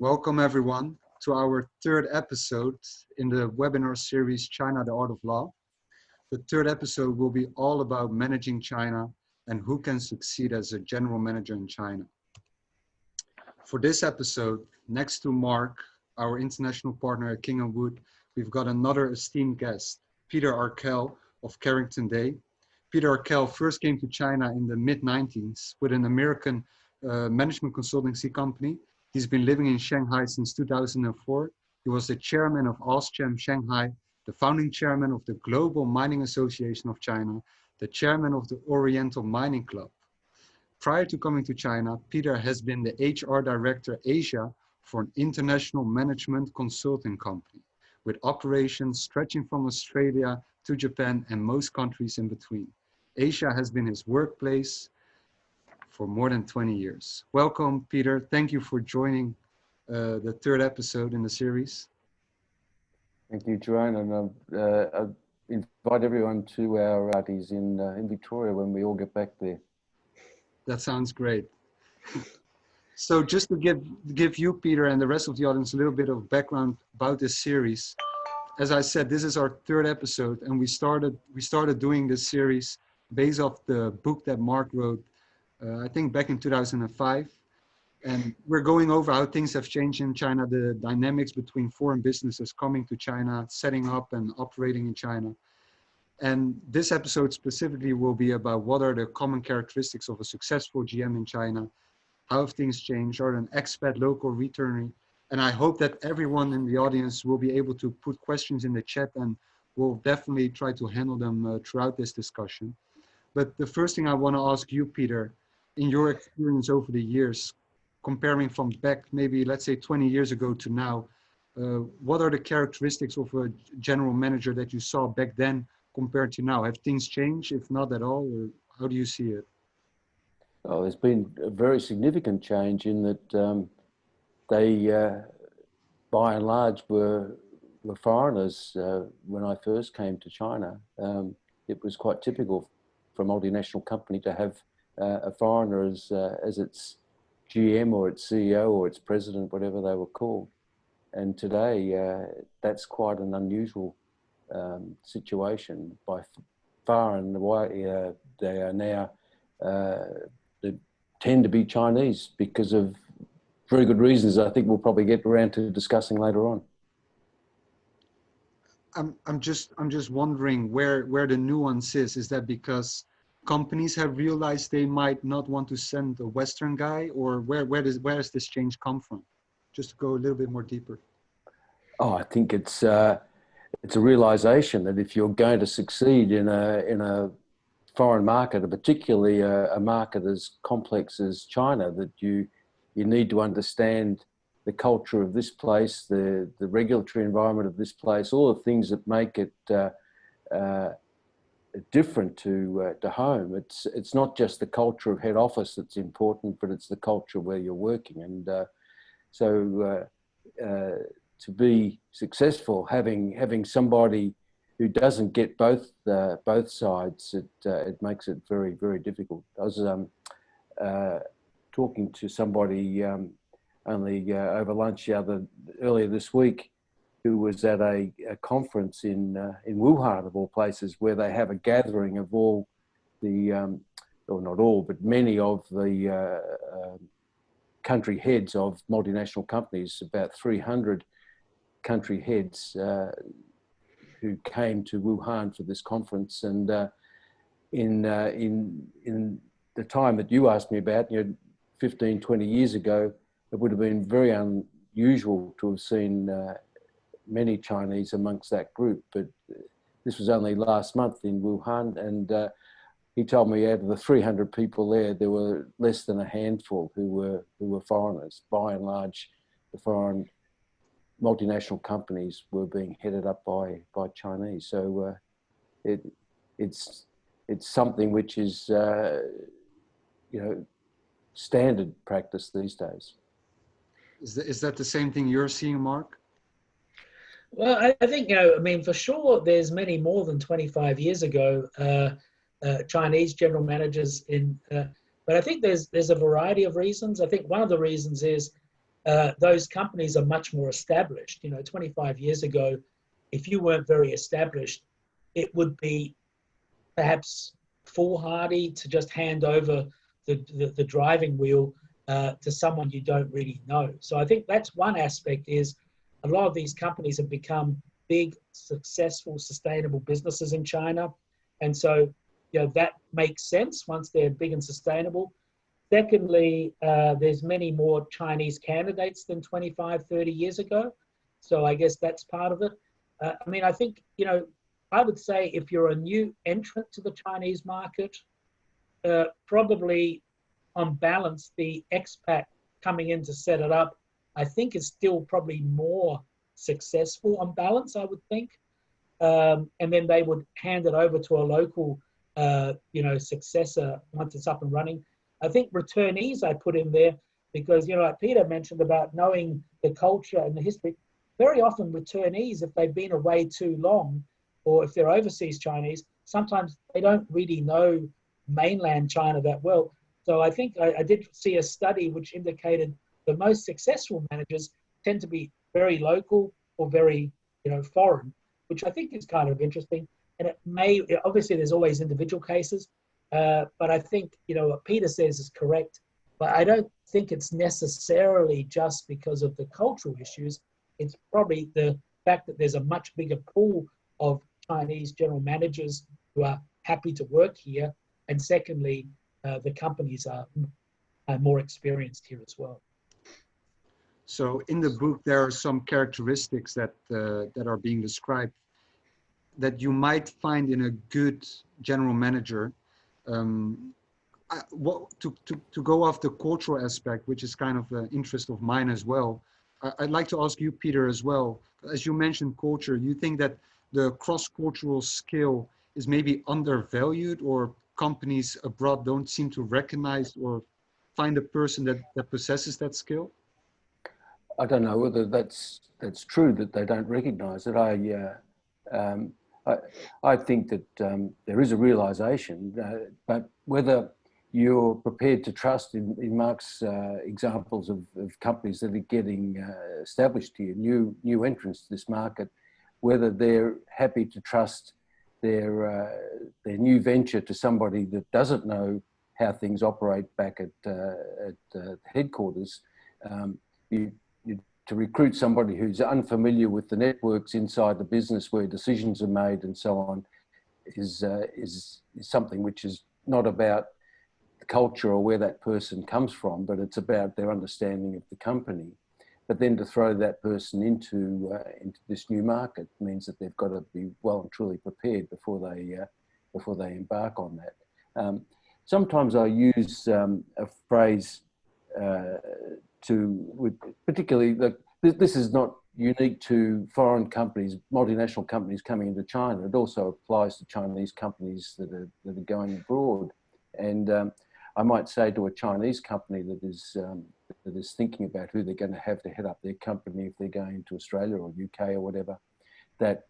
Welcome everyone to our third episode in the webinar series China, the Art of Law. The third episode will be all about managing China and who can succeed as a general manager in China. For this episode, next to Mark, our international partner at King & Wood, we've got another esteemed guest, Peter Arkell of Carrington Day. Peter Arkell first came to China in the mid-90s with an American management consultancy company. He's been living in Shanghai since 2004. He was the chairman of AustCham Shanghai, the founding chairman of the Global Mining Association of China, the chairman of the Oriental Mining Club. Prior to coming to China, Peter has been the HR director Asia for an international management consulting company with operations stretching from Australia to Japan and most countries in between. Asia has been his workplace for more than 20 years. Welcome, Peter. Thank you for joining the third episode in the series. Thank you, Jerome, and I invite everyone to our parties in Victoria when we all get back there. That sounds great. So just to give you, Peter, and the rest of the audience a little bit of background about this series. As I said, this is our third episode, and we started doing this series based off the book that Mark wrote, I think back in 2005. And we're going over how things have changed in China, the dynamics between foreign businesses coming to China, setting up and operating in China. And this episode specifically will be about what are the common characteristics of a successful GM in China, how have things changed, are an expat, local, returnee. And I hope that everyone in the audience will be able to put questions in the chat, and we'll definitely try to handle them throughout this discussion. But the first thing I want to ask you, Peter, in your experience over the years, comparing from back maybe, let's say 20 years ago to now, what are the characteristics of a general manager that you saw back then compared to now? Have things changed, if not at all, or how do you see it? Oh, there's been a very significant change in that they, by and large, were foreigners when I first came to China. It was quite typical for a multinational company to have a foreigner as its GM or its CEO or its president, whatever they were called. And today, that's quite an unusual situation. By far and wide, they are now, they tend to be Chinese because of very good reasons I think we'll probably get around to discussing later on. I'm just wondering where the nuance is. Is that because companies have realized they might not want to send a Western guy, or where does this change come from? Just to go a little bit more deeper. Oh, I think it's a realization that if you're going to succeed in a foreign market, particularly a market as complex as China, that you need to understand the culture of this place, the regulatory environment of this place, all the things that make it different to home. It's not just the culture of head office that's important, but it's the culture where you're working. And so to be successful, having somebody who doesn't get both sides, it makes it very, very difficult. I was talking to somebody only over lunch earlier this week, who was at a conference in Wuhan, of all places, where they have a gathering of all the, or not all, but many of the country heads of multinational companies, about 300 country heads who came to Wuhan for this conference. And in the time that you asked me about, 15, 20 years ago, it would have been very unusual to have seen many Chinese amongst that group, but this was only last month in Wuhan, and he told me out of the 300 people there were less than a handful who were foreigners. By and large, the foreign multinational companies were being headed up by Chinese. So it's something which is standard practice these days. Is that the same thing you're seeing, Mark? Well, I think, I mean, for sure, there's many more than 25 years ago, Chinese general managers but I think there's a variety of reasons. I think one of the reasons is those companies are much more established. 25 years ago, if you weren't very established, it would be perhaps foolhardy to just hand over the driving wheel to someone you don't really know. So I think that's one aspect, is a lot of these companies have become big, successful, sustainable businesses in China. And so, that makes sense once they're big and sustainable. Secondly, there's many more Chinese candidates than 25, 30 years ago. So I guess that's part of it. I think, I would say if you're a new entrant to the Chinese market, probably on balance, the expat coming in to set it up, I think is still probably more successful on balance, I would think. And then they would hand it over to a local, successor once it's up and running. I think returnees I put in there because, like Peter mentioned about knowing the culture and the history, very often returnees, if they've been away too long, or if they're overseas Chinese, sometimes they don't really know mainland China that well. So I think I did see a study which indicated the most successful managers tend to be very local or very, foreign, which I think is kind of interesting. And it may, obviously there's always individual cases, but I think, what Peter says is correct, but I don't think it's necessarily just because of the cultural issues. It's probably the fact that there's a much bigger pool of Chinese general managers who are happy to work here. And secondly, the companies are more experienced here as well. So in the book, there are some characteristics that are being described that you might find in a good general manager. To go off the cultural aspect, which is kind of an interest of mine as well, I'd like to ask you, Peter, as well. As you mentioned culture, you think that the cross-cultural skill is maybe undervalued, or companies abroad don't seem to recognize or find a person that possesses that skill? I don't know whether that's true that they don't recognize it. I think that there is a realization, but whether you're prepared to trust in Mark's examples of companies that are getting established here, new entrants to this market, whether they're happy to trust their new venture to somebody that doesn't know how things operate back at headquarters. To recruit somebody who's unfamiliar with the networks inside the business where decisions are made and so on is something which is not about the culture or where that person comes from, but it's about their understanding of the company. But then to throw that person into this new market means that they've got to be well and truly prepared before they embark on that. Sometimes I use a phrase particularly, this is not unique to foreign companies, multinational companies coming into China. It also applies to Chinese companies that are going abroad. And I might say to a Chinese company that is thinking about who they're going to have to head up their company if they're going to Australia or UK or whatever, that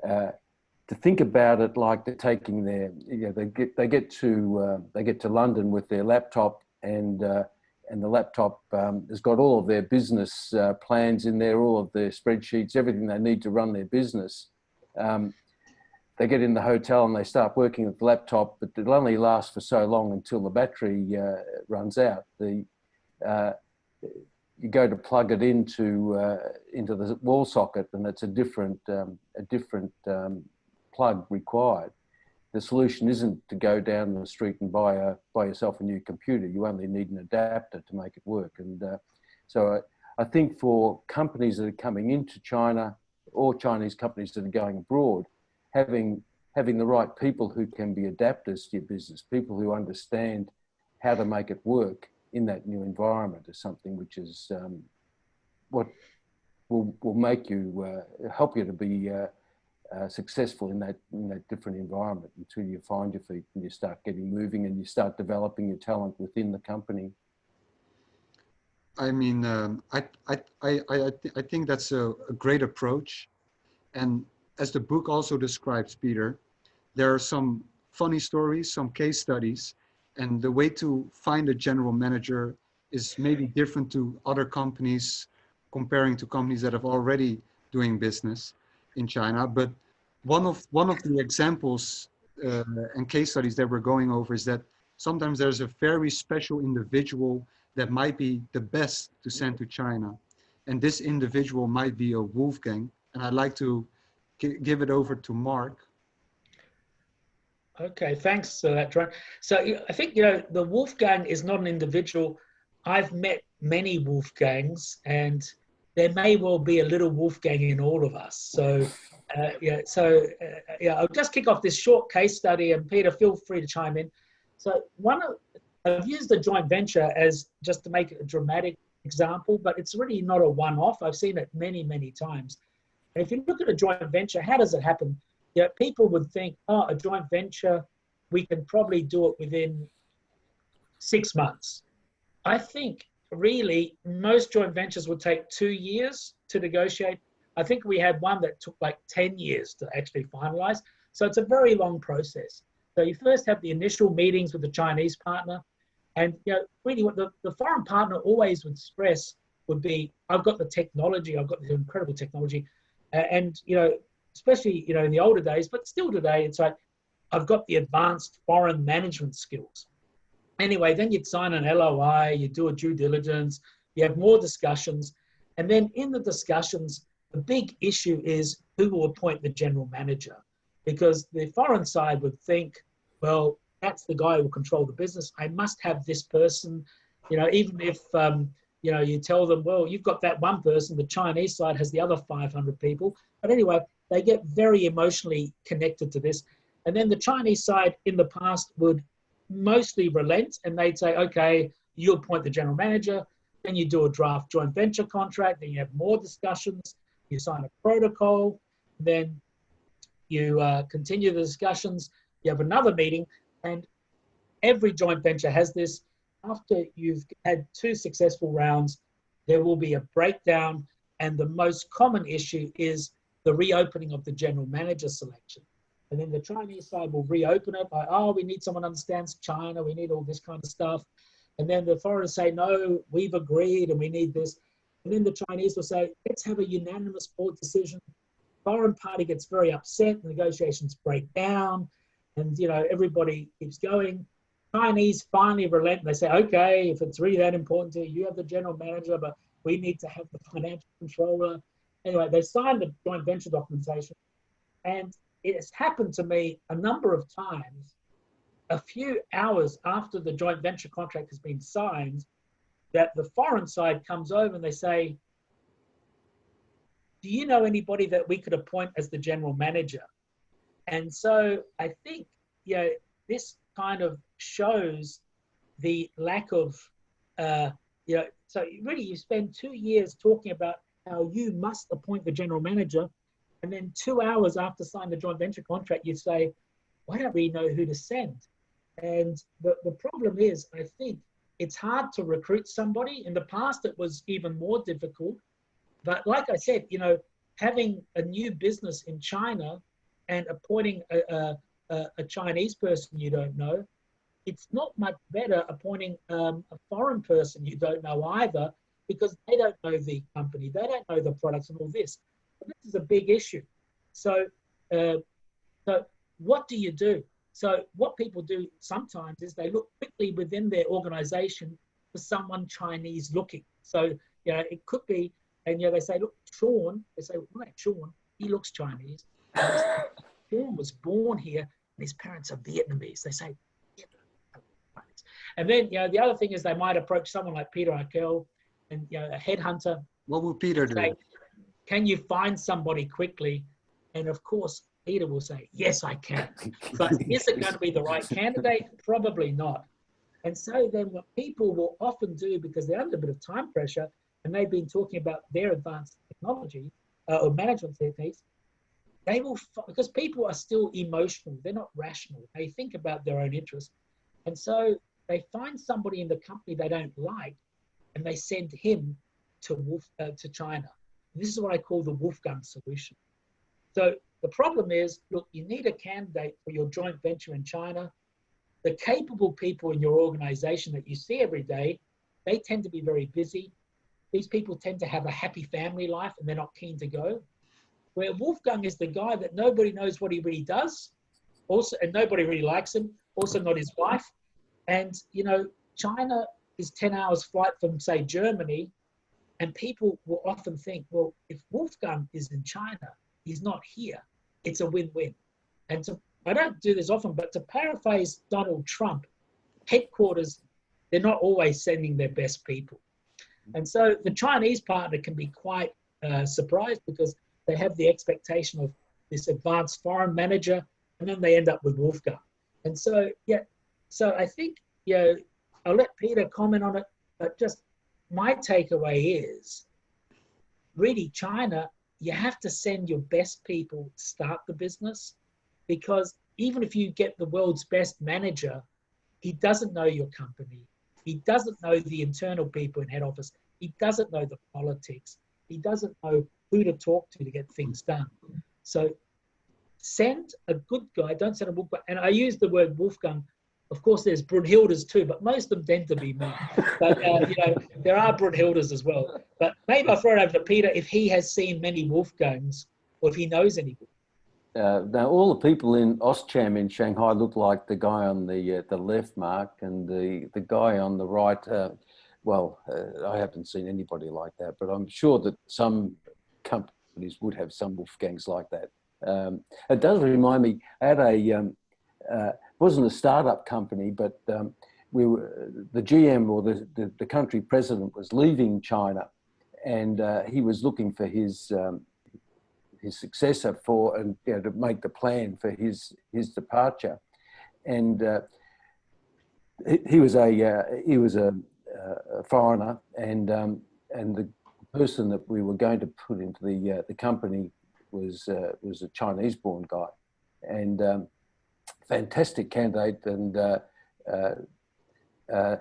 to think about it like they're taking their, they get to London with their laptop, and the laptop has got all of their business plans in there, all of their spreadsheets, everything they need to run their business. They get in the hotel and they start working with the laptop, but it'll only last for so long until the battery runs out. You go to plug it into the wall socket, and it's a different plug required. The solution isn't to go down the street and buy yourself a new computer. You only need an adapter to make it work. And so I think for companies that are coming into China, or Chinese companies that are going abroad, having the right people who can be adapters to your business, people who understand how to make it work in that new environment, is something which is what will make you, help you to be successful in that different environment until you find your feet and you start getting moving and you start developing your talent within the company. I mean, I think that's a great approach. And as the book also describes, Peter, there are some funny stories, some case studies, and the way to find a general manager is maybe different to other companies, comparing to companies that have already doing business in China. But one of the examples and case studies that we're going over is that sometimes there's a very special individual that might be the best to send to China. And this individual might be a Wolfgang. And I'd like to give it over to Mark. Okay, thanks for that, Tron. So I think, the Wolfgang is not an individual. I've met many Wolfgangs, and there may well be a little Wolfgang in all of us. So, I'll just kick off this short case study, and Peter, feel free to chime in. So I've used the joint venture as just to make it a dramatic example, but it's really not a one-off. I've seen it many, many times. And if you look at a joint venture, how does it happen? People would think, oh, a joint venture, we can probably do it within 6 months. I think really most joint ventures would take 2 years to negotiate. I think we had one that took like 10 years to actually finalize. So it's a very long process. So you first have the initial meetings with the Chinese partner. And really what the foreign partner always would stress would be, I've got the technology, I've got the incredible technology. Especially, in the older days, but still today, it's like, I've got the advanced foreign management skills. Anyway, then you'd sign an LOI, you do a due diligence, you have more discussions. And then in the discussions, the big issue is who will appoint the general manager. Because the foreign side would think, well, that's the guy who will control the business. I must have this person, even if, you tell them, well, you've got that one person, the Chinese side has the other 500 people. But anyway, they get very emotionally connected to this. And then the Chinese side in the past would mostly relent, and they'd say, okay, you appoint the general manager, then you do a draft joint venture contract, then you have more discussions, you sign a protocol, then you continue the discussions, you have another meeting, and every joint venture has this. After you've had 2 successful rounds, there will be a breakdown, and the most common issue is the reopening of the general manager selection. And then the Chinese side will reopen it by, oh, we need someone who understands China, we need all this kind of stuff. And then the foreigners say, no, we've agreed and we need this. And then the Chinese will say, let's have a unanimous board decision. Foreign party gets very upset, the negotiations break down, and everybody keeps going. Chinese finally relent and they say, okay, if it's really that important to you, you have the general manager, but we need to have the financial controller. Anyway, they signed the joint venture documentation, and it has happened to me a number of times, a few hours after the joint venture contract has been signed, that the foreign side comes over and they say, do you know anybody that we could appoint as the general manager? And so I think, this kind of shows the lack of, so really you spend 2 years talking about how you must appoint the general manager, and then 2 hours after signing the joint venture contract, you say, well, I don't really know who to send. And the problem is, I think it's hard to recruit somebody. In the past, it was even more difficult. But like I said, having a new business in China and appointing a Chinese person you don't know, it's not much better appointing a foreign person you don't know either, because they don't know the company, they don't know the products and all this. But this is a big issue. So what do you do? So what people do sometimes is they look quickly within their organization for someone Chinese looking. So, it could be, and they say, look, Sean, they say, well, Sean, he looks Chinese. Sean was born here and his parents are Vietnamese. They say, and then, the other thing is they might approach someone like Peter Arkell and, a headhunter. What will Peter do? Say, can you find somebody quickly? And of course, Peter will say, yes, I can. But is it going to be the right candidate? Probably not. And so then what people will often do, because they're under a bit of time pressure, and they've been talking about their advanced technology or management techniques, they will, because people are still emotional, they're not rational. They think about their own interests. And so they find somebody in the company they don't like, and they send him to China. This is what I call the Wolfgang Solution. So the problem is, look, you need a candidate for your joint venture in China. The capable people in your organization that you see every day, they tend to be very busy. These people tend to have a happy family life and they're not keen to go. Where Wolfgang is the guy that nobody knows what he really does, also, and nobody really likes him, also not his wife. And, you know, China is 10 hours flight from, say, Germany, and people will often think, well, if Wolfgang is in China, he's not here. It's a win-win. And I don't do this often, but to paraphrase Donald Trump, headquarters, they're not always sending their best people. And so the Chinese partner can be quite surprised because they have the expectation of this advanced foreign manager, and then they end up with Wolfgang. And so, yeah, so I think, you know, I'll let Peter comment on it, but just my takeaway is really China, you have to send your best people to start the business, because even if you get the world's best manager, he doesn't know your company. He doesn't know the internal people in head office. He doesn't know the politics. He doesn't know who to talk to get things done. So send a good guy, don't send a Wolfgang. And I use the word Wolfgang. Of course, there's Brunhildes too, but most of them tend to be men. But, you know, there are Brunhildes as well. But maybe I'll throw it over to Peter if he has seen many Wolfgangs or if he knows any. Now, all the people in Ostcham in Shanghai look like the guy on the left, Mark, and the guy on the right. I haven't seen anybody like that, but I'm sure that some companies would have some Wolfgangs like that. It does remind me, I had it wasn't a startup company, but the GM or the country president was leaving China, and he was looking for his successor and to make the plan for his departure, and he was a foreigner, and the person that we were going to put into the company was a Chinese-born guy, and fantastic candidate, and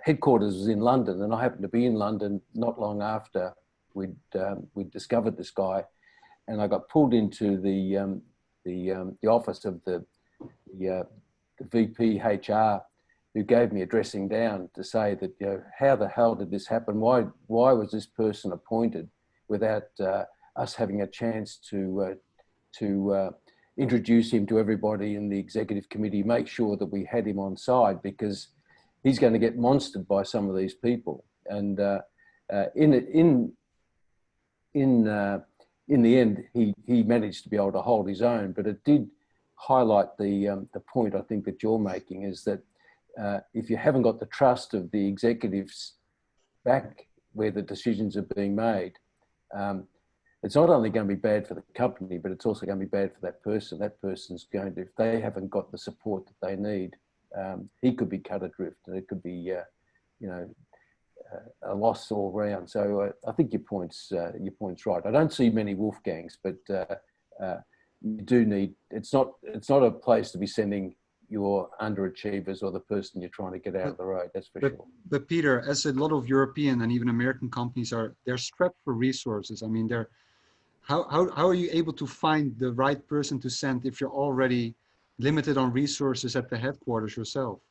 headquarters was in London, and I happened to be in London not long after we'd discovered this guy. And I got pulled into the office of the VP HR, who gave me a dressing down to say that, you know, how the hell did this happen? Why was this person appointed without us having a chance to introduce him to everybody in the executive committee, make sure that we had him on side, because he's going to get monstered by some of these people. And in the end, he managed to be able to hold his own, but it did highlight the point I think that you're making, is that if you haven't got the trust of the executives back where the decisions are being made, it's not only going to be bad for the company, but it's also going to be bad for that person. That person's going to, if they haven't got the support that they need, he could be cut adrift, and it could be, a loss all round. So I think your point's right. I don't see many Wolfgangs, but you do need. It's not a place to be sending your underachievers or the person you're trying to get out of the road. That's for sure. But Peter, as a lot of European and even American companies they're strapped for resources. I mean, how are you able to find the right person to send if you're already limited on resources at the headquarters yourself?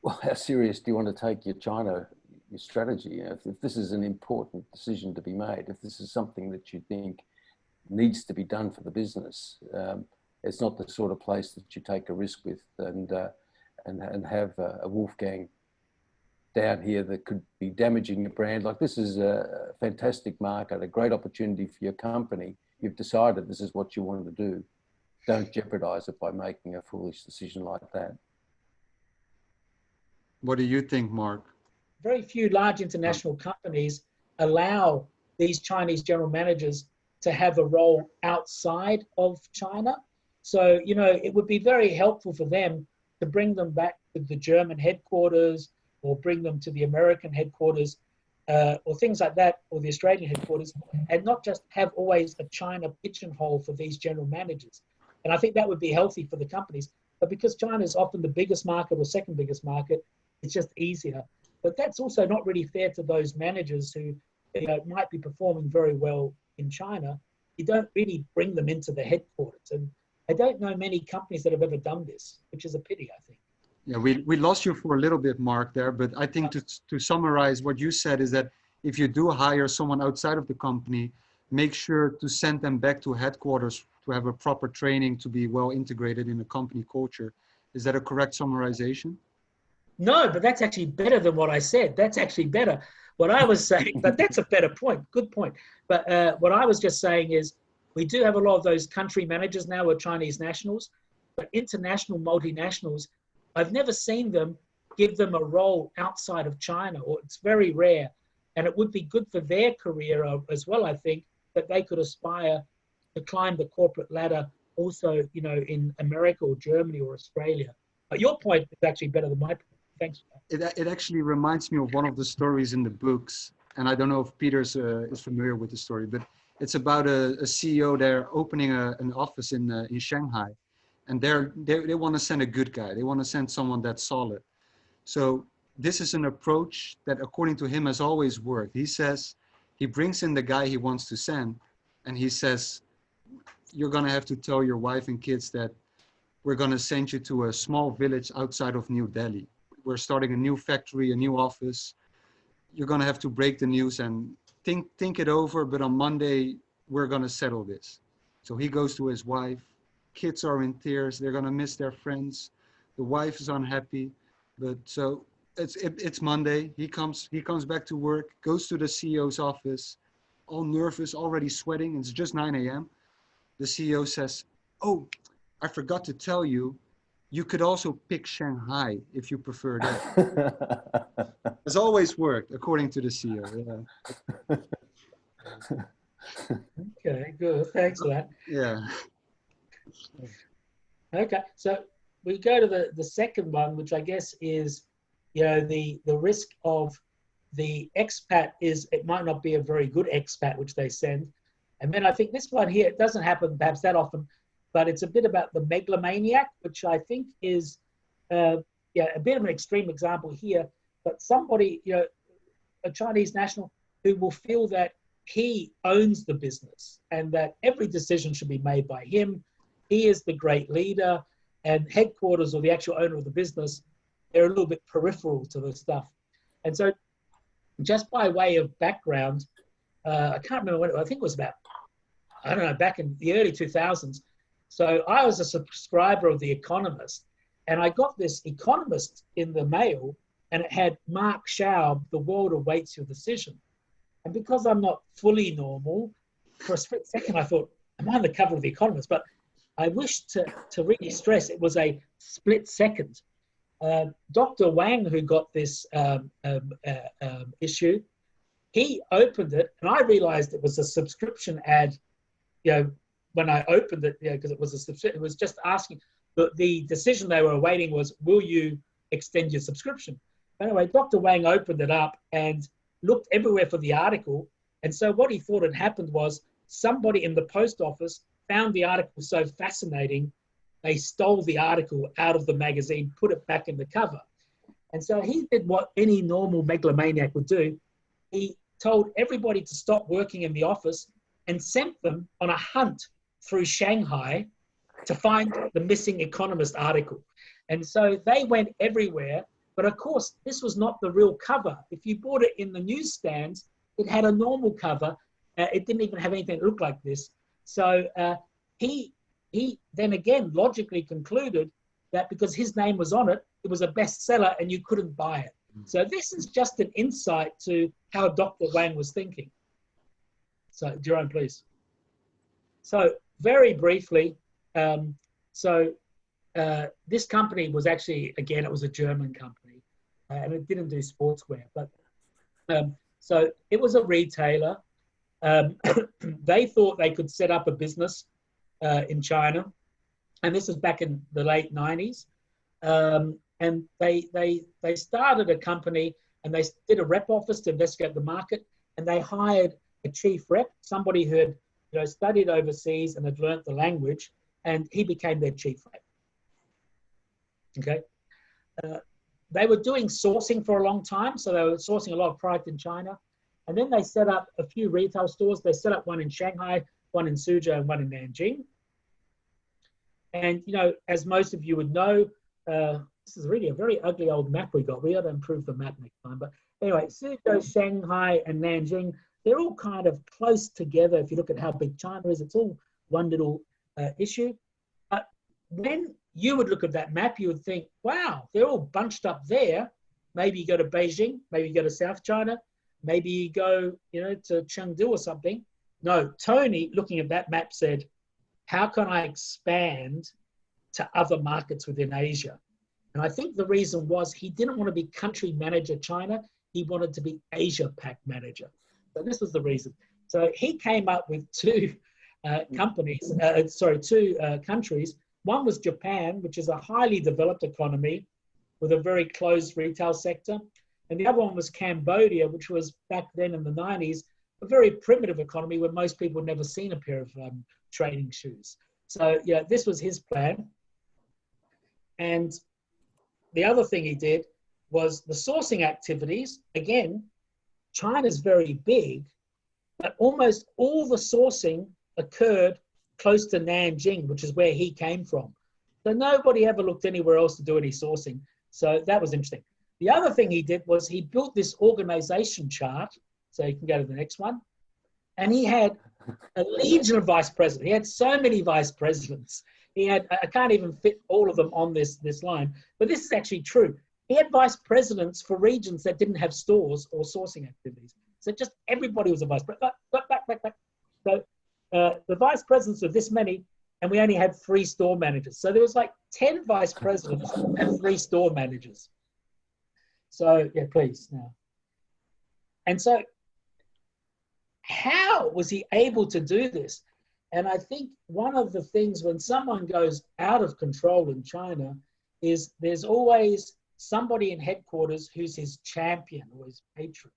Well, how serious do you want to take your strategy? If this is an important decision to be made, if this is something that you think needs to be done for the business, it's not the sort of place that you take a risk with and have a Wolfgang down here that could be damaging your brand. Like, this is a fantastic market, a great opportunity for your company. You've decided this is what you want to do. Don't jeopardize it by making a foolish decision like that. What do you think, Mark? Very few large international companies allow these Chinese general managers to have a role outside of China. So, you know, it would be very helpful for them to bring them back to the German headquarters, or bring them to the American headquarters, or things like that, or the Australian headquarters, and not just have always a China pigeonhole for these general managers. And I think that would be healthy for the companies. But because China is often the biggest market or second biggest market, it's just easier. But that's also not really fair to those managers who, you know, might be performing very well in China. You don't really bring them into the headquarters. And I don't know many companies that have ever done this, which is a pity, I think. Yeah, we lost you for a little bit, Mark, there, but I think to summarize what you said is that if you do hire someone outside of the company, make sure to send them back to headquarters to have a proper training to be well integrated in the company culture. Is that a correct summarization? No, but that's actually better than what I said. That's actually better. What I was saying, but that's a better point. Good point. But what I was just saying is we do have a lot of those country managers now with Chinese nationals, but international multinationals, I've never seen them give them a role outside of China, or it's very rare. And it would be good for their career as well, I think, that they could aspire to climb the corporate ladder also, you know, in America or Germany or Australia. But your point is actually better than my point. Thanks for that. It actually reminds me of one of the stories in the books, and I don't know if Peter's is familiar with the story, but it's about a CEO there opening an office in Shanghai, and they want to send a good guy. They want to send someone that's solid. So this is an approach that, according to him, has always worked. He says he brings in the guy he wants to send, and he says, you're going to have to tell your wife and kids that we're going to send you to a small village outside of New Delhi. We're starting a new factory, a new office. You're going to have to break the news and think it over, but on Monday, we're going to settle this. So he goes to his wife. Kids are in tears. They're going to miss their friends. The wife is unhappy. But so it's Monday. He comes back to work, goes to the CEO's office, all nervous, already sweating. It's just 9 a.m. The CEO says, oh, I forgot to tell you, you could also pick Shanghai if you prefer that. It's always worked, according to the CEO. Yeah. Okay, good. Thanks for that. Yeah. Okay, so we go to the second one, which I guess is, you know, the risk of the expat is it might not be a very good expat, which they send. And then I think this one here, it doesn't happen perhaps that often, but it's a bit about the megalomaniac, which I think is a bit of an extreme example here, but somebody, you know, a Chinese national who will feel that he owns the business and that every decision should be made by him. He is the great leader, and headquarters or the actual owner of the business, they're a little bit peripheral to the stuff. And so just by way of background, I can't remember when, I think it was about, I don't know, back in the early 2000s. So I was a subscriber of The Economist, and I got this Economist in the mail, and it had Mark Schaub, "The world awaits your decision." And because I'm not fully normal, for a split second I thought, am I on the cover of The Economist? But I wish to really stress it was a split second. Dr. Wang, who got this issue, he opened it, and I realized it was a subscription ad, you know, when I opened it, you know, because it was a subscription. It was just asking, the decision they were awaiting was, will you extend your subscription? Anyway, Dr. Wang opened it up and looked everywhere for the article. And so what he thought had happened was somebody in the post office found the article so fascinating, they stole the article out of the magazine, put it back in the cover. And so he did what any normal megalomaniac would do. He told everybody to stop working in the office and sent them on a hunt through Shanghai to find the missing Economist article. And so they went everywhere. But of course, this was not the real cover. If you bought it in the newsstands, it had a normal cover. It didn't even have anything that looked like this. So he then again logically concluded that because his name was on it, it was a bestseller and you couldn't buy it. So this is just an insight to how Dr. Wang was thinking. So Jerome, please. So very briefly, this company was actually, again, it was a German company, and it didn't do sportswear. But so it was a retailer. They thought they could set up a business in China, and this was back in the late 90s. And they started a company, and they did a rep office to investigate the market, and they hired a chief rep, somebody who had, you know, studied overseas and had learnt the language, and he became their chief rep. Okay. They were doing sourcing for a long time, so they were sourcing a lot of product in China. And then they set up a few retail stores. They set up one in Shanghai, one in Suzhou, and one in Nanjing. And, you know, as most of you would know, this is really a very ugly old map we got. We got to improve the map next time. But anyway, Suzhou, Shanghai, and Nanjing, they're all kind of close together. If you look at how big China is, it's all one little issue. But when you would look at that map, you would think, wow, they're all bunched up there. Maybe you go to Beijing, maybe you go to South China, maybe you go, to Chengdu or something. No, Tony, looking at that map, said, how can I expand to other markets within Asia? And I think the reason was he didn't want to be country manager China. He wanted to be Asia Pac manager. So this was the reason. So he came up with two countries. One was Japan, which is a highly developed economy with a very closed retail sector. And the other one was Cambodia, which was back then in the 90s, a very primitive economy where most people had never seen a pair of training shoes. So yeah, this was his plan. And the other thing he did was the sourcing activities. Again, China's very big, but almost all the sourcing occurred close to Nanjing, which is where he came from. So nobody ever looked anywhere else to do any sourcing. So that was interesting. The other thing he did was he built this organization chart. So you can go to the next one. And he had a legion of vice presidents. He had so many vice presidents. He had, I can't even fit all of them on this line, but this is actually true. He had vice presidents for regions that didn't have stores or sourcing activities. So just everybody was a vice president. So the vice presidents were this many, and we only had 3 store managers. So there was like 10 vice presidents and 3 store managers. So yeah, please now. And so how was he able to do this? And I think one of the things when someone goes out of control in China is there's always somebody in headquarters who's his champion or his patron.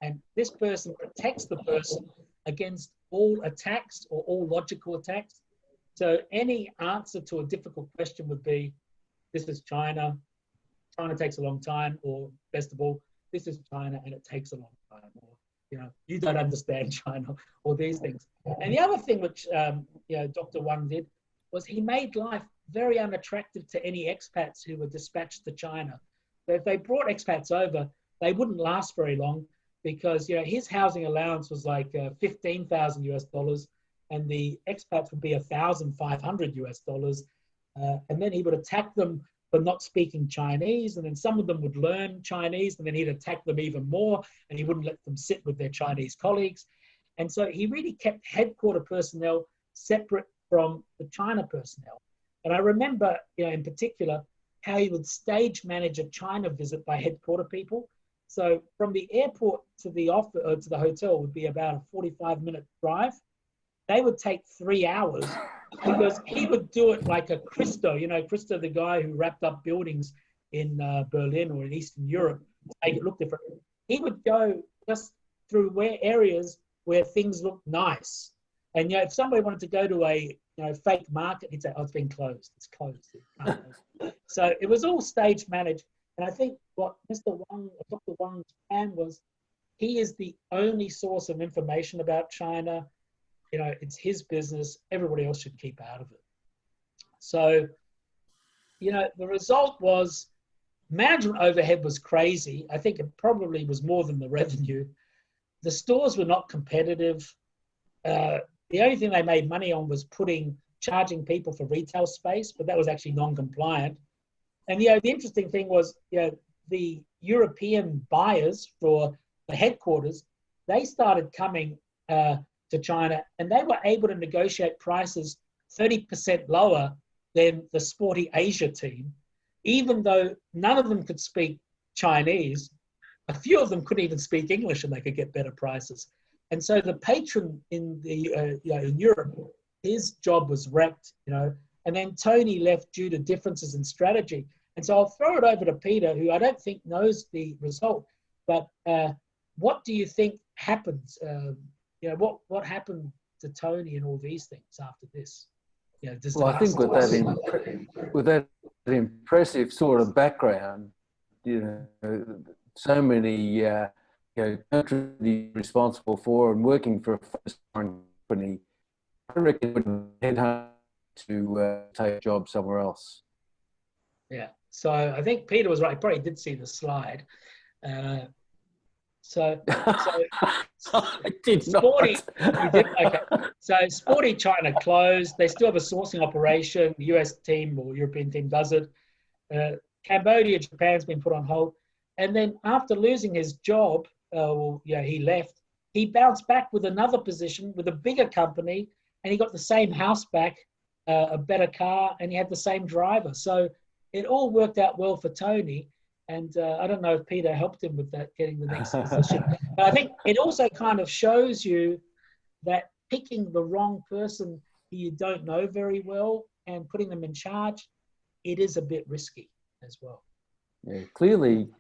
And this person protects the person against all attacks or all logical attacks. So any answer to a difficult question would be, this is China, China takes a long time, or best of all, this is China and it takes a long time, or you don't understand China, or these things. And the other thing which Dr. Wang did was he made life very unattractive to any expats who were dispatched to China. So if they brought expats over, they wouldn't last very long because his housing allowance was like $15,000 and the expats would be $1,500 and then he would attack them for not speaking Chinese, and then some of them would learn Chinese, and then he'd attack them even more, and he wouldn't let them sit with their Chinese colleagues. And so he really kept headquarter personnel separate from the China personnel. And I remember, in particular, how he would stage manage a China visit by headquarter people. So from the airport to the office, to the hotel would be about a 45-minute drive. They would take 3 hours because he would do it like a Christo, Christo, the guy who wrapped up buildings in Berlin or in Eastern Europe to make it look different. He would go just through areas where things look nice. And if somebody wanted to go to a fake market, he'd say, oh, it's been closed. It's closed. So it was all stage managed. And I think what Dr. Wang's plan was, he is the only source of information about China. It's his business. Everybody else should keep out of it. So, the result was management overhead was crazy. I think it probably was more than the revenue. The stores were not competitive. The only thing they made money on was charging people for retail space, but that was actually non-compliant. And, the interesting thing was, the European buyers for the headquarters, they started coming to China, and they were able to negotiate prices 30% lower than the Sporty Asia team, even though none of them could speak Chinese. A few of them couldn't even speak English, and they could get better prices. And so the patron in in Europe, his job was wrecked, and then Tony left due to differences in strategy. And so I'll throw it over to Peter, who I don't think knows the result, but what do you think happens? What happened to Tony and all these things after this? Well, I think with that impressive sort of background, so many countries responsible for and working for a first foreign company, I reckon it would headhunt to take a job somewhere else. Yeah, So I think Peter was right. He probably did see the slide. So I did Sporty, not. you did, okay. So Sporty China closed. They still have a sourcing operation. The US team or European team does it. Cambodia, Japan's been put on hold. And then after losing his job, he left. He bounced back with another position with a bigger company, and he got the same house back, a better car, and he had the same driver. So it all worked out well for Tony. And I don't know if Peter helped him with that, getting the next position. But I think it also kind of shows you that picking the wrong person who you don't know very well and putting them in charge, it is a bit risky as well. Yeah, clearly,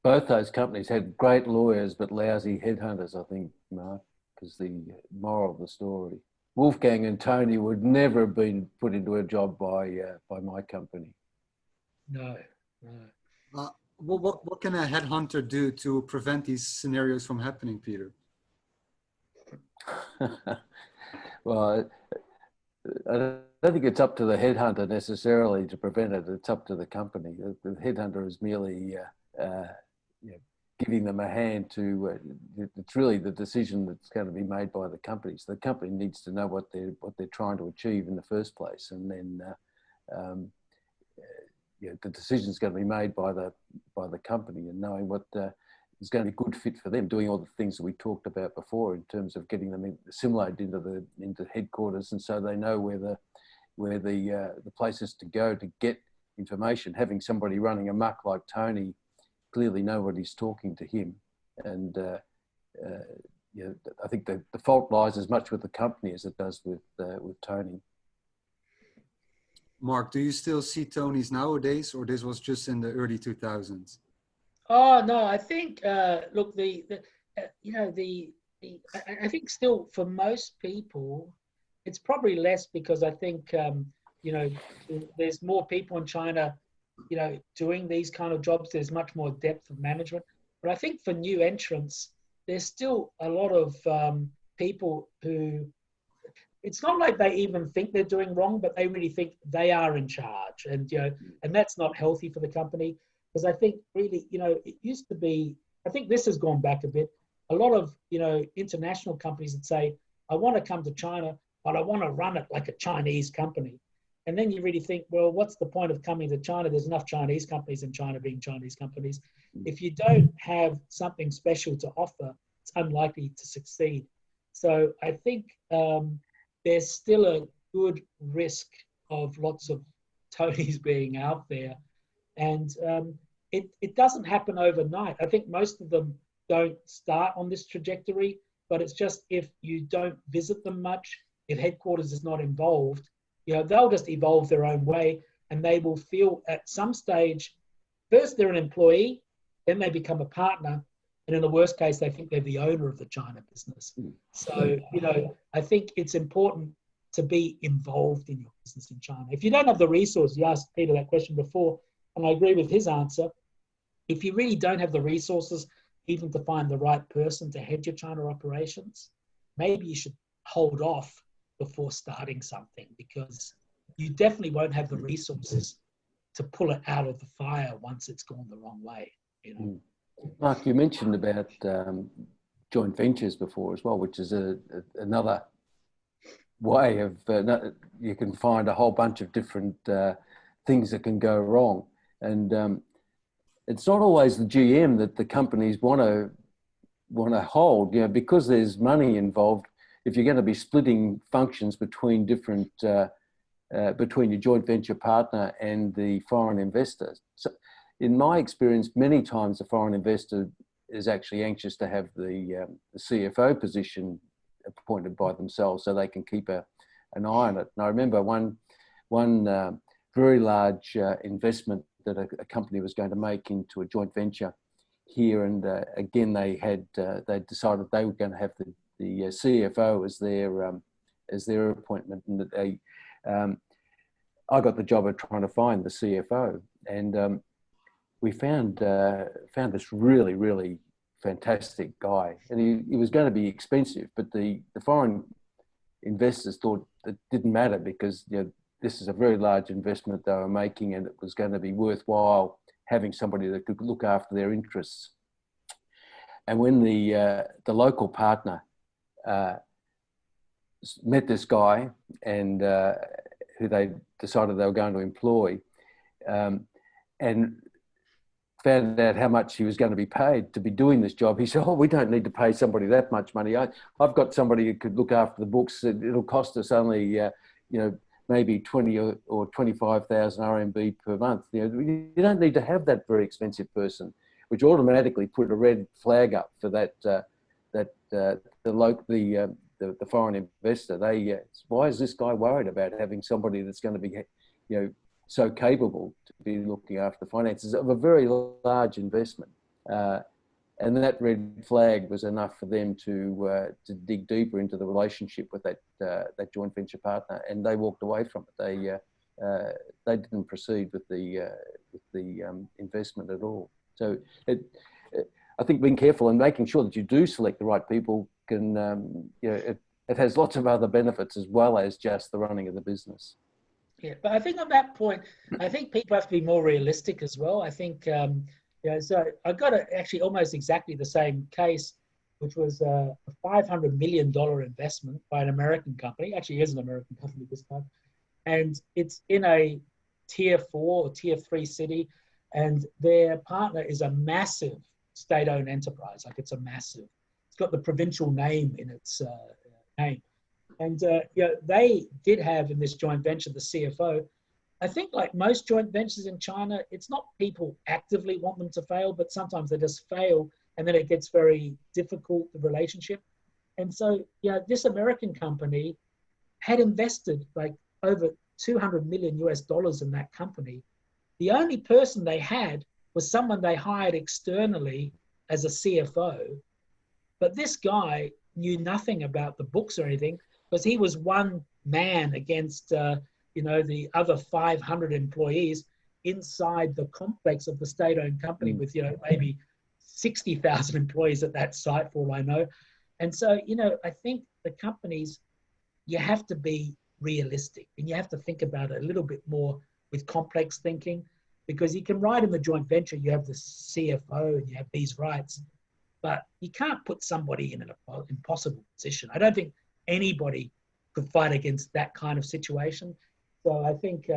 both those companies had great lawyers but lousy headhunters, I think, Mark, is the moral of the story. Wolfgang and Tony would never have been put into a job by my company. No. What can a headhunter do to prevent these scenarios from happening, Peter? Well, I don't think it's up to the headhunter necessarily to prevent it. It's up to the company. The headhunter is merely giving them a hand to. It's really the decision that's going to be made by the company. So the company needs to know what they're trying to achieve in the first place, and then the decision is going to be made by the company, and knowing what is going to be a good fit for them, doing all the things that we talked about before in terms of getting them assimilated into headquarters, and so they know where the places to go to get information. Having somebody running amok like Tony, clearly nobody's talking to him, and I think the fault lies as much with the company as it does with Tony. Mark, do you still see Tonys nowadays, or this was just in the early 2000s? Oh no, I think look, I think still for most people, it's probably less because I think there's more people in China, doing these kind of jobs. There's much more depth of management. But I think for new entrants, there's still a lot of people who, it's not like they even think they're doing wrong, but they really think they are in charge, and and that's not healthy for the company. Because I think really, it used to be, I think this has gone back a bit. A lot of, international companies that say, I want to come to China, but I want to run it like a Chinese company. And then you really think, well, what's the point of coming to China? There's enough Chinese companies in China being Chinese companies. If you don't have something special to offer, it's unlikely to succeed. So I think there's still a good risk of lots of Tonys being out there. And it doesn't happen overnight. I think most of them don't start on this trajectory, but it's just if you don't visit them much, if headquarters is not involved, they'll just evolve their own way, and they will feel at some stage, first they're an employee, then they become a partner, and in the worst case, they think they're the owner of the China business. So, I think it's important to be involved in your business in China. If you don't have the resources, you asked Peter that question before, and I agree with his answer. If you really don't have the resources, even to find the right person to head your China operations, maybe you should hold off before starting something, because you definitely won't have the resources to pull it out of the fire once it's gone the wrong way. Mark, you mentioned about joint ventures before as well, which is another way of, you can find a whole bunch of different things that can go wrong. And it's not always the GM that the companies want to hold, because there's money involved. If you're going to be splitting functions between different, between your joint venture partner and the foreign investor. So in my experience, many times the foreign investor is actually anxious to have the CFO position appointed by themselves so they can keep an eye on it. And I remember one very large investment that a company was going to make into a joint venture here, and again they decided they were going to have the CFO as their appointment, and that I got the job of trying to find the CFO, and we found this really, really fantastic guy, and he was going to be expensive, but the foreign investors thought it didn't matter because this is a very large investment they were making, and it was going to be worthwhile having somebody that could look after their interests. And when the local partner met this guy and who they decided they were going to employ, and found out how much he was going to be paid to be doing this job, he said, "Oh, we don't need to pay somebody that much money. I've got somebody who could look after the books. It'll cost us only, you know, maybe 20 or 25,000 RMB per month. You know, you don't need to have that very expensive person," which automatically put a red flag up for that the foreign investor. They why is this guy worried about having somebody that's going to be, you know, so capable to be looking after the finances of a very large investment? And that red flag was enough for them to dig deeper into the relationship with that joint venture partner, and they walked away from it. They didn't proceed with the investment at all. So I think being careful and making sure that you do select the right people can, you know, it has lots of other benefits as well as just the running of the business. Yeah, but I think on that point, I think people have to be more realistic as well. I think, you know, so I got actually almost exactly the same case, which was a $500 million investment by an American company. Actually, it is an American company this time. And it's in a tier 4 or tier 3 city. And their partner is a massive state-owned enterprise. Like, it's a massive, it's got the provincial name in its name. And you know, they did have in this joint venture the CFO. I think, like most joint ventures in China, it's not people actively want them to fail, but sometimes they just fail, and then it gets very difficult, the relationship. And so, you know, this American company had invested like over $200 million in that company. The only person they had was someone they hired externally as a CFO. But this guy knew nothing about the books or anything, because he was one man against, you know, the other 500 employees inside the complex of the state-owned company with, you know, maybe 60,000 employees at that site, for all I know. And so, you know, I think the companies, you have to be realistic, and you have to think about it a little bit more with complex thinking, because you can write in the joint venture, you have the CFO and you have these rights, but you can't put somebody in an impossible position. I don't think anybody could fight against that kind of situation. So I think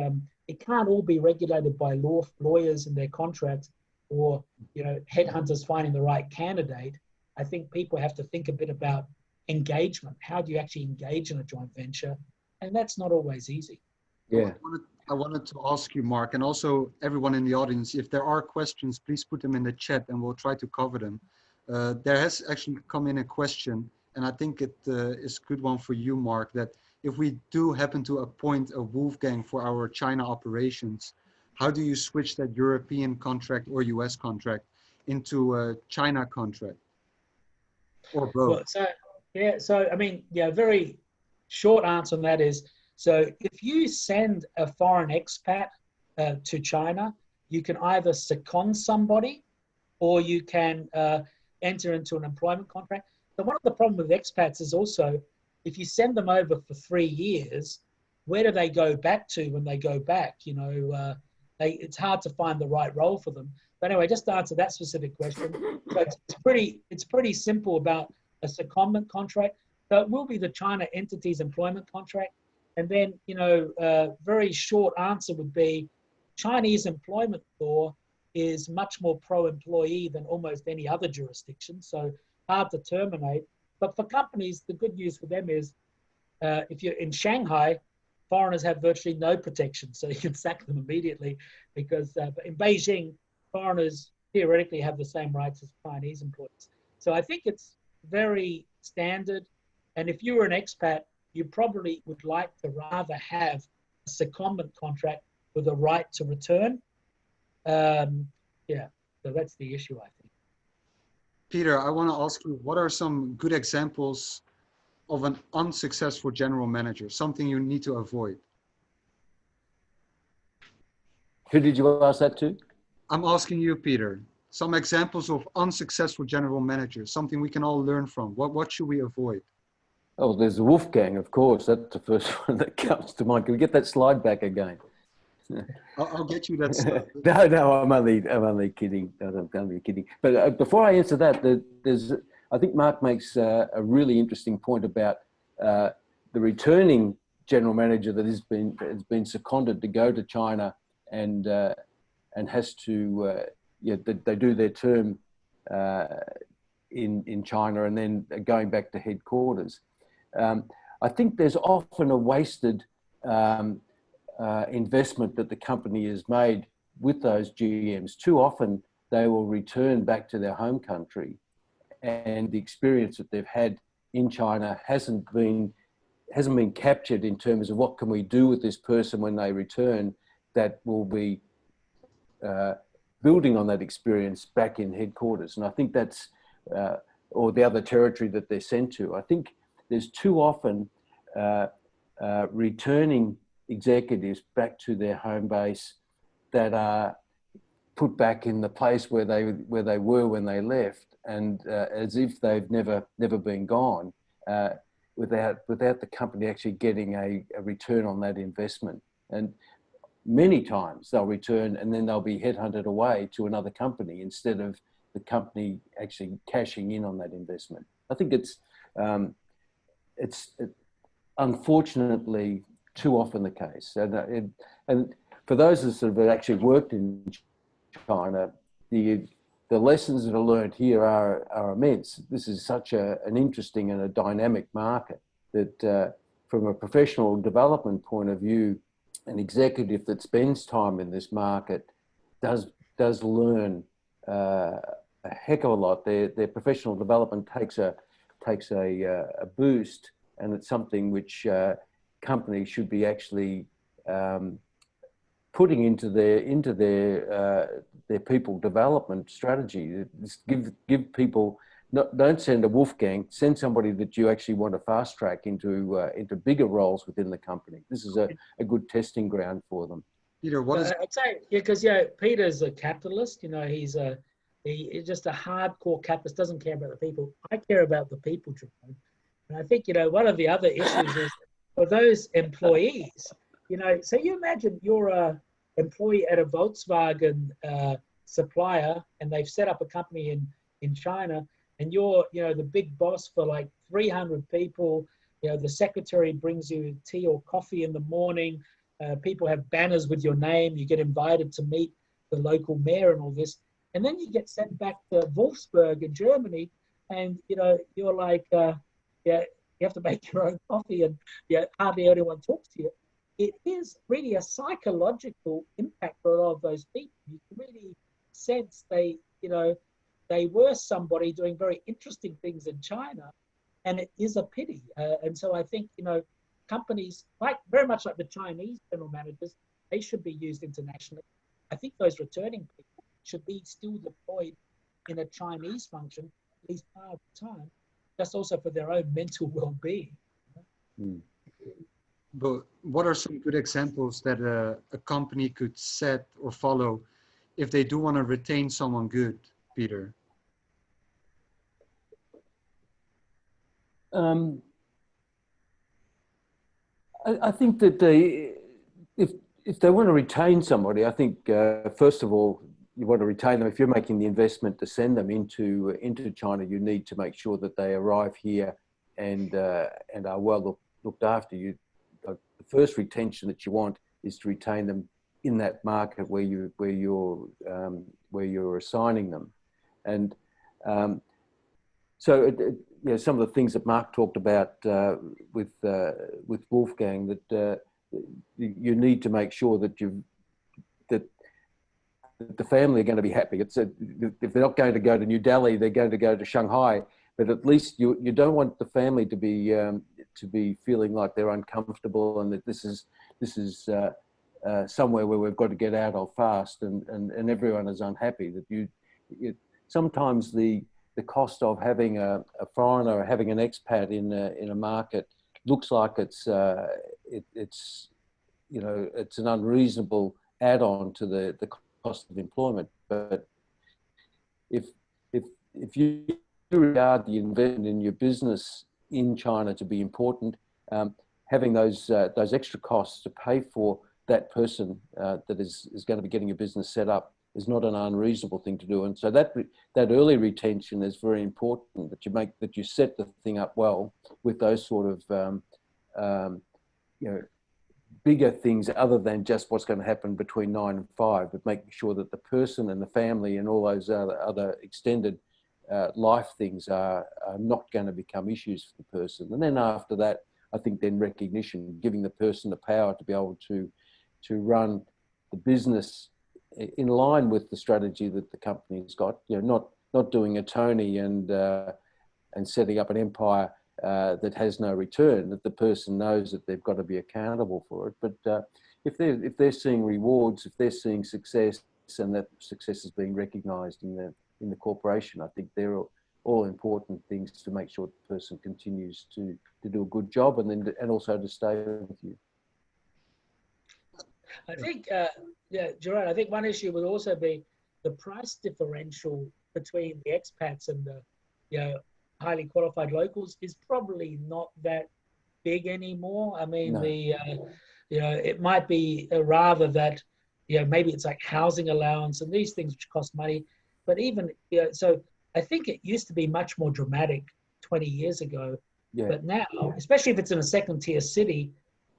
it can't all be regulated by lawyers and their contracts, or, you know, headhunters finding the right candidate. I think people have to think a bit about engagement. How do you actually engage in a joint venture? And that's not always easy. Yeah. I wanted to ask you, Mark, and also everyone in the audience, if there are questions, please put them in the chat and we'll try to cover them. There has actually come in a question, and I think it is a good one for you, Mark, that if we do happen to appoint a Wolfgang for our China operations, how do you switch that European contract or US contract into a China contract, or both? Well, so, yeah, so I mean, yeah, very short answer on that is, so if you send a foreign expat to China, you can either second somebody or you can enter into an employment contract. So one of the problems with expats is also, if you send them over for 3 years, where do they go back to when they go back? You know, it's hard to find the right role for them. But anyway, just to answer that specific question, so it's pretty simple about a secondment contract. So it will be the China entity's employment contract. And then, you know, very short answer would be Chinese employment law is much more pro-employee than almost any other jurisdiction. So hard to terminate. But for companies, the good news for them is if you're in Shanghai, foreigners have virtually no protection. So you can sack them immediately, because but in Beijing, foreigners theoretically have the same rights as Chinese employees. So I think it's very standard. And if you were an expat, you probably would like to rather have a secondment contract with a right to return. Yeah, so that's the issue, I think. Peter, I want to ask you, what are some good examples of an unsuccessful general manager, something you need to avoid? Who did you ask that to? I'm asking you, Peter, some examples of unsuccessful general managers, something we can all learn from. What should we avoid? Oh, there's the Wolfgang, of course. That's the first one that comes to mind. Can we get that slide back again? I'll get you that stuff. No, I'm only kidding. I'm only kidding. But before I answer that, I think Mark makes a really interesting point about the returning general manager that has been seconded to go to China and has to they do their term in China and then going back to headquarters. I think there's often a wasted investment that the company has made with those GMs. Too often they will return back to their home country, and the experience that they've had in China hasn't been captured in terms of what can we do with this person when they return that will be building on that experience back in headquarters. And I think that's, or the other territory that they're sent to. I think there's too often returning executives back to their home base that are put back in the place where they were when they left, and as if they've never been gone, without the company actually getting a return on that investment. And many times they'll return and then they'll be headhunted away to another company instead of the company actually cashing in on that investment. I think it's unfortunately too often the case. And for those that sort of actually worked in China, the lessons that are learned here are immense. This is such an interesting and a dynamic market that from a professional development point of view, an executive that spends time in this market does learn a heck of a lot. Their professional development takes a boost, and it's something which companies should be actually putting into their people development strategy. Just give people, don't send a Wolfgang, send somebody that you actually want to fast track into bigger roles within the company. This is a good testing ground for them. Peter, what is? I'd say, because Peter's a capitalist. He's just a hardcore capitalist. Doesn't care about the people. I care about the people, Jerome. And I think one of the other issues is for those employees. So you imagine you're a employee at a Volkswagen supplier, and they've set up a company in China, and you're the big boss for like 300 people. The secretary brings you tea or coffee in the morning. People have banners with your name. You get invited to meet the local mayor and all this, and then you get sent back to Wolfsburg in Germany, and you're like you have to make your own coffee, and hardly anyone talks to you. It is really a psychological impact for a lot of those people. You can really sense they were somebody doing very interesting things in China, and it is a pity. And so I think, companies very much like the Chinese general managers, they should be used internationally. I think those returning people should be still deployed in a Chinese function, at least part of the time, just also for their own mental well-being. But what are some good examples that a company could set or follow if they do want to retain someone good, Peter? I think that if they want to retain somebody, I think first of all, you want to retain them. If you're making the investment to send them into China, you need to make sure that they arrive here and are well looked after. The first retention that you want is to retain them in that market where you're assigning them. And so some of the things that Mark talked about with Wolfgang, that you need to make sure that the family are going to be happy. If they're not going to go to New Delhi, they're going to go to Shanghai. But at least you don't want the family to be feeling like they're uncomfortable and that this is somewhere where we've got to get out of fast, and everyone is unhappy. That sometimes the cost of having a foreigner or having an expat in a market looks like it's an unreasonable add-on to the cost of employment. But if you regard the investment in your business in China to be important. Having those extra costs to pay for that person that is going to be getting a business set up is not an unreasonable thing to do. And so that early retention is very important, that you set the thing up well with those sort of bigger things other than just what's going to happen between 9 and 5, but making sure that the person and the family and all those other extended life things are not going to become issues for the person. And then after that, I think then recognition, giving the person the power to be able to run the business in line with the strategy that the company's got. Not doing a Tony and setting up an empire that has no return. That the person knows that they've got to be accountable for it. But if they're seeing rewards, if they're seeing success, and that success is being recognised in the corporation, I think they're all important things to make sure the person continues to do a good job, and also to stay with you. I think, Gerard, I think one issue would also be the price differential between the expats and the highly qualified locals is probably not that big anymore. I mean, no. It might be rather that, maybe it's like housing allowance and these things which cost money. But even, so I think it used to be much more dramatic 20 years ago. Yeah. But now, especially if it's in a second tier city,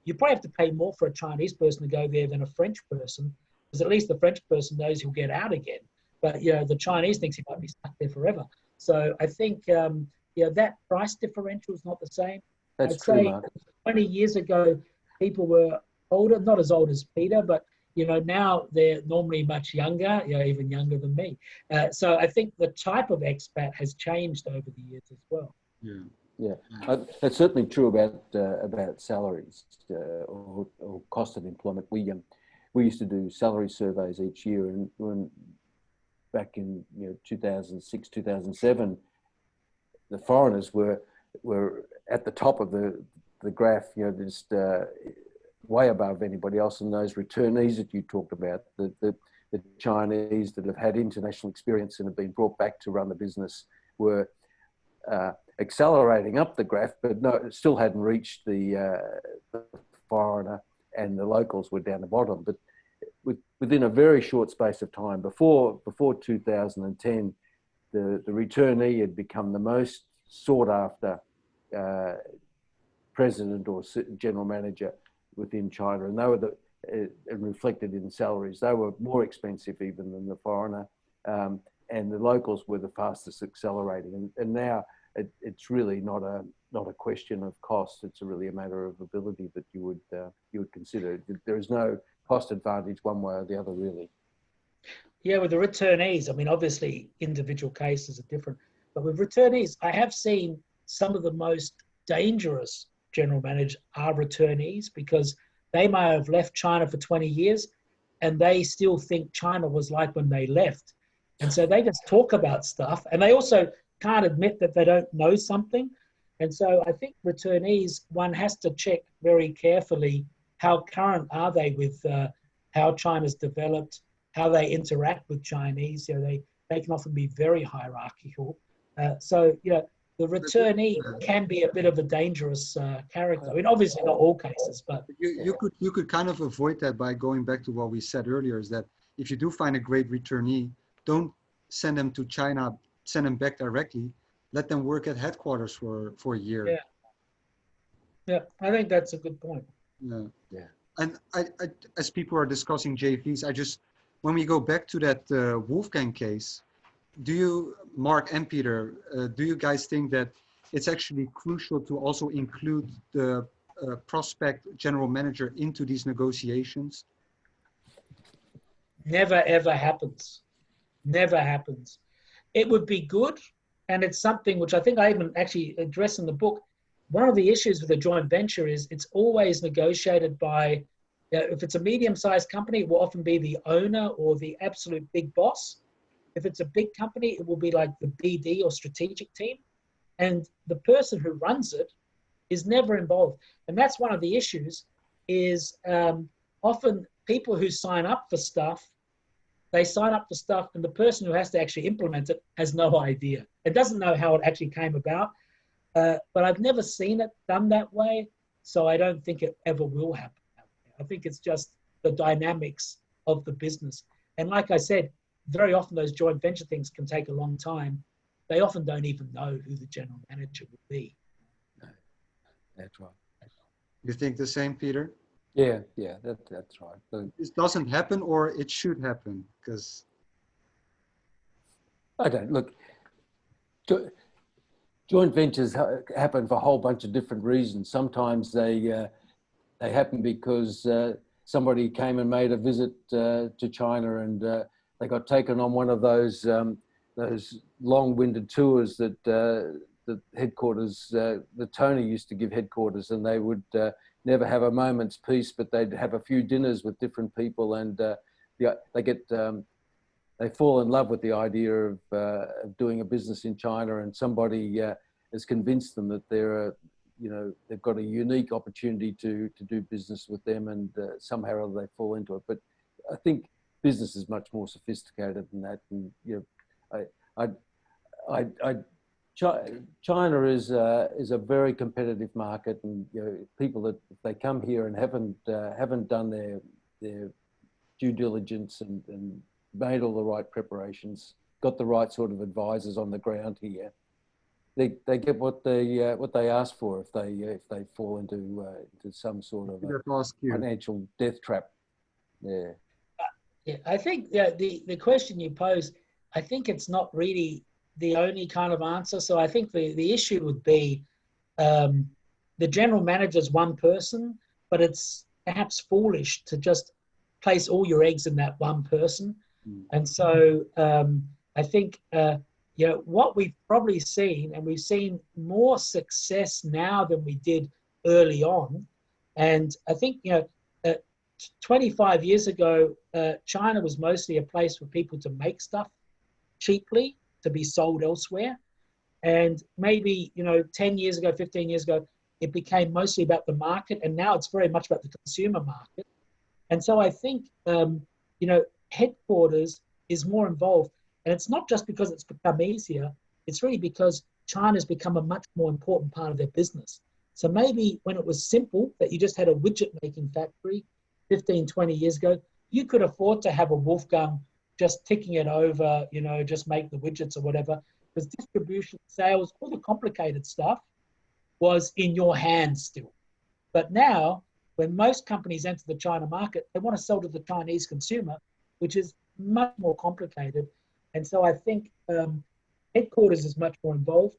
you probably have to pay more for a Chinese person to go there than a French person, because at least the French person knows he'll get out again. But, the Chinese thinks he might be stuck there forever. So I think, that price differential is not the same. That's I'd true, say Mark. 20 years ago, people were older, not as old as Peter, but, now they're normally much younger, even younger than me. So I think the type of expat has changed over the years as well. Yeah. Yeah, that's certainly true about salaries or cost of employment. We used to do salary surveys each year, and when back in 2006, 2007, the foreigners were at the top of the graph, just way above anybody else. And those returnees that you talked about, the Chinese that have had international experience and have been brought back to run the business, were accelerating up the graph, but no, it still hadn't reached the foreigner, and the locals were down the bottom. But within a very short space of time, before 2010, the returnee had become the most sought after president or general manager within China, and they were reflected in salaries. They were more expensive even than the foreigner, and the locals were the fastest accelerating. And now it's really not a question of cost. It's really a matter of ability that you would consider. There is no cost advantage one way or the other, really. Yeah, with the returnees, I mean, obviously individual cases are different, but with returnees, I have seen some of the most dangerous general managers are returnees, because they may have left China for 20 years and they still think China was like when they left. And so they just talk about stuff, and they also can't admit that they don't know something. And so I think returnees, one has to check very carefully how current are they with how China's developed, how they interact with Chinese. They can often be very hierarchical. So the returnee can be a bit of a dangerous character. I mean, obviously not all cases, but you could kind of avoid that by going back to what we said earlier, is that if you do find a great returnee, don't send them to China, send them back directly. Let them work at headquarters for a year. Yeah, I think that's a good point. Yeah. And I as people are discussing JVs, when we go back to that Wolfgang case, do you, Mark and Peter, do you guys think that it's actually crucial to also include the prospect general manager into these negotiations? Never, ever happens. Never happens. It would be good, and it's something which I think I even actually address in the book. One of the issues with a joint venture is it's always negotiated by, if it's a medium-sized company, it will often be the owner or the absolute big boss. If it's a big company, it will be like the BD or strategic team. And the person who runs it is never involved. And that's one of the issues, is often people who sign up for stuff, they sign up for stuff and the person who has to actually implement it has no idea. It doesn't know how it actually came about. but I've never seen it done that way, so I don't think it ever will happen that way. I think it's just the dynamics of the business. And like I said, very often those joint venture things can take a long time. They often don't even know who the general manager will be. No, that's right. You think the same, Peter? Yeah, that's right. This doesn't happen, or it should happen, because I don't look. Joint ventures happen for a whole bunch of different reasons. Sometimes they happen because somebody came and made a visit to China, and they got taken on one of those long-winded tours that the headquarters, the Tony used to give headquarters, and they would never have a moment's peace, but they'd have a few dinners with different people, and they fall in love with the idea of doing a business in China, and somebody has convinced them that they've got a unique opportunity to do business with them, and somehow or other they fall into it. But I think business is much more sophisticated than that, and China is a very competitive market, and people that if they come here and haven't done their due diligence and made all the right preparations, got the right sort of advisors on the ground here, they get what they ask for if they fall into some sort of a financial death trap. Yeah. Yeah, I think the question you pose, I think it's not really the only kind of answer. So I think the issue would be the general manager is one person, but it's perhaps foolish to just place all your eggs in that one person. And so I think, what we've probably seen, and we've seen more success now than we did early on. And I think, 25 years ago, China was mostly a place for people to make stuff cheaply to be sold elsewhere. And maybe, 10 years ago, 15 years ago, it became mostly about the market. And now it's very much about the consumer market. And so I think, headquarters is more involved. And it's not just because it's become easier. It's really because China's become a much more important part of their business. So maybe when it was simple, that you just had a widget making factory 15, 20 years ago, you could afford to have a Wolfgang just ticking it over, just make the widgets or whatever, because distribution, sales, all the complicated stuff was in your hands still. But now, when most companies enter the China market, they want to sell to the Chinese consumer, which is much more complicated. And so I think headquarters is much more involved.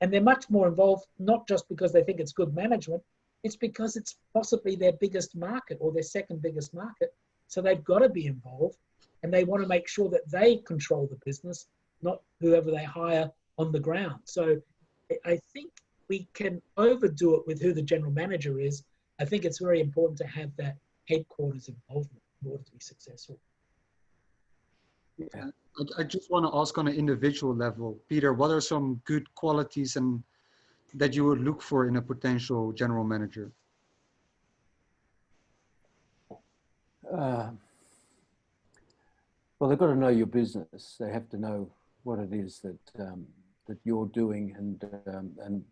And they're much more involved, not just because they think it's good management, it's because it's possibly their biggest market or their second biggest market. So they've got to be involved, and they want to make sure that they control the business, not whoever they hire on the ground. So I think we can overdo it with who the general manager is. I think it's very important to have that headquarters involvement in order to be successful. Yeah. I just want to ask on an individual level, Peter, what are some good qualities and that you would look for in a potential general manager? Well, they've got to know your business. They have to know what it is that you're doing and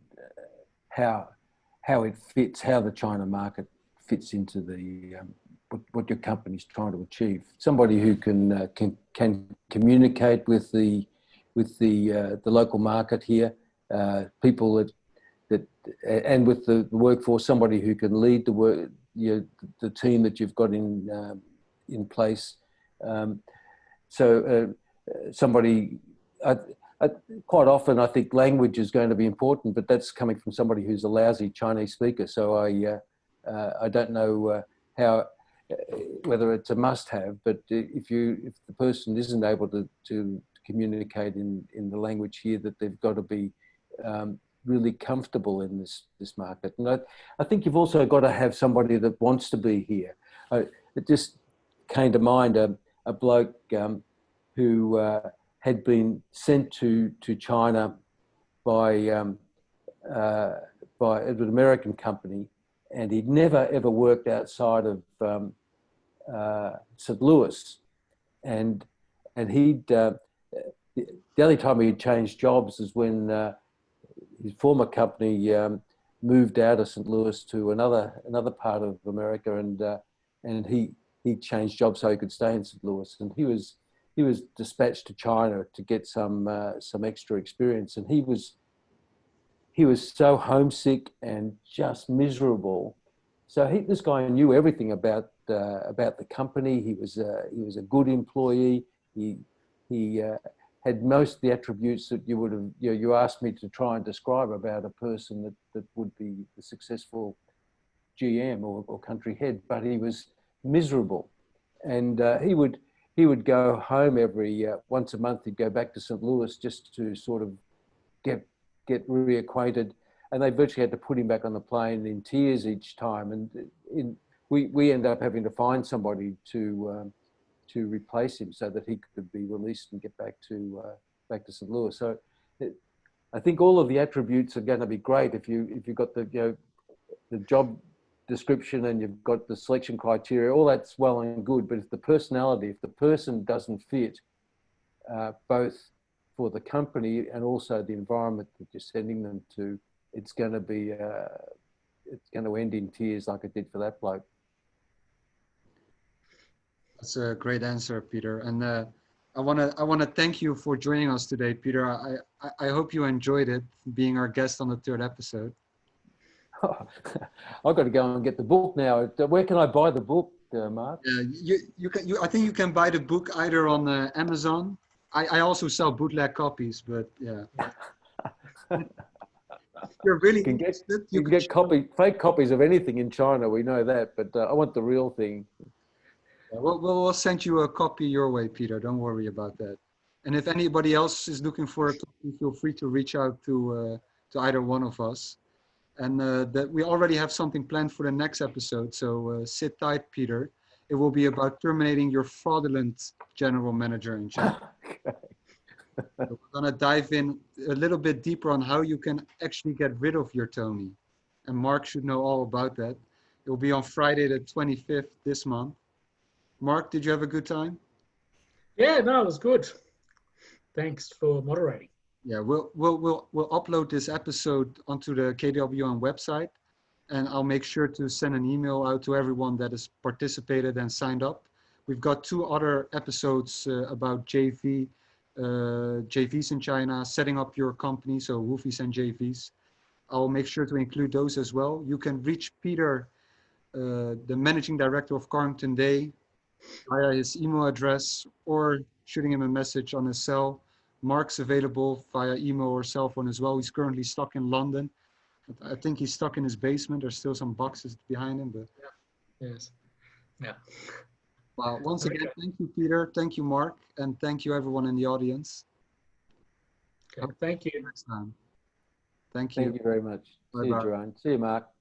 how it fits, how the China market fits into the what your company's trying to achieve. Somebody who can communicate with the local market here, people that and with the workforce, somebody who can lead the team that you've got in place. Somebody. Quite often, I think language is going to be important, but that's coming from somebody who's a lousy Chinese speaker. So I don't know whether it's a must-have, but if the person isn't able to communicate in the language here, that they've got to be really comfortable in this market. And I think you've also got to have somebody that wants to be here. It just came to mind a bloke who had been sent to China by an American company, and he'd never ever worked outside of St. Louis, and he'd the only time he'd changed jobs is when his former company moved out of St. Louis to another part of America, and he changed jobs so he could stay in St. Louis, and he was dispatched to China to get some extra experience, and he was so homesick and just miserable. So this guy knew everything about the company. He was a good employee. He had most of the attributes that you would have, you asked me to try and describe about a person that would be a successful GM or country head, but he was miserable. And he would go home every once a month. He'd go back to St. Louis just to sort of get reacquainted, and they virtually had to put him back on the plane in tears each time. And we ended up having to find somebody to replace him so that he could be released and get back to St. Louis. So I think all of the attributes are going to be great if you've got the job description and you've got the selection criteria. All that's well and good, but if the person doesn't fit, both for the company and also the environment that you're sending them to, it's going to end in tears like it did for that bloke. That's a great answer, Peter. And I want to thank you for joining us today, Peter. I hope you enjoyed it, being our guest on the 3rd episode. I've got to go and get the book now. Where can I buy the book, Mark? I think you can buy the book either on Amazon. I also sell bootleg copies, but yeah. If you're really interested, you can get fake copies of anything in China. We know that, but I want the real thing. We'll send you a copy your way, Peter. Don't worry about that. And if anybody else is looking for a copy, feel free to reach out to either one of us. And that we already have something planned for the next episode. So sit tight, Peter. It will be about terminating your fraudulent general manager in China. So we're going to dive in a little bit deeper on how you can actually get rid of your Tony. And Mark should know all about that. It will be on Friday the 25th this month. Mark, did you have a good time? Yeah, no, it was good. Thanks for moderating. Yeah, we'll upload this episode onto the KWN website, and I'll make sure to send an email out to everyone that has participated and signed up. We've got 2 other episodes about JVs in China, setting up your company, so Woofies and JVs. I'll make sure to include those as well. You can reach Peter, the managing director of Carrington Day, via his email address or shooting him a message on his cell. Mark's available via email or cell phone as well. He's currently stuck in London. I think he's stuck in his basement. There's still some boxes behind him, but yeah. Yes. Yeah. Well, once again, thank you, Peter. Thank you, Mark, and thank you, everyone in the audience. Okay. Thank you. Next time. Thank you. Thank you very much. Bye-bye. See you, Jerome. See you, Mark.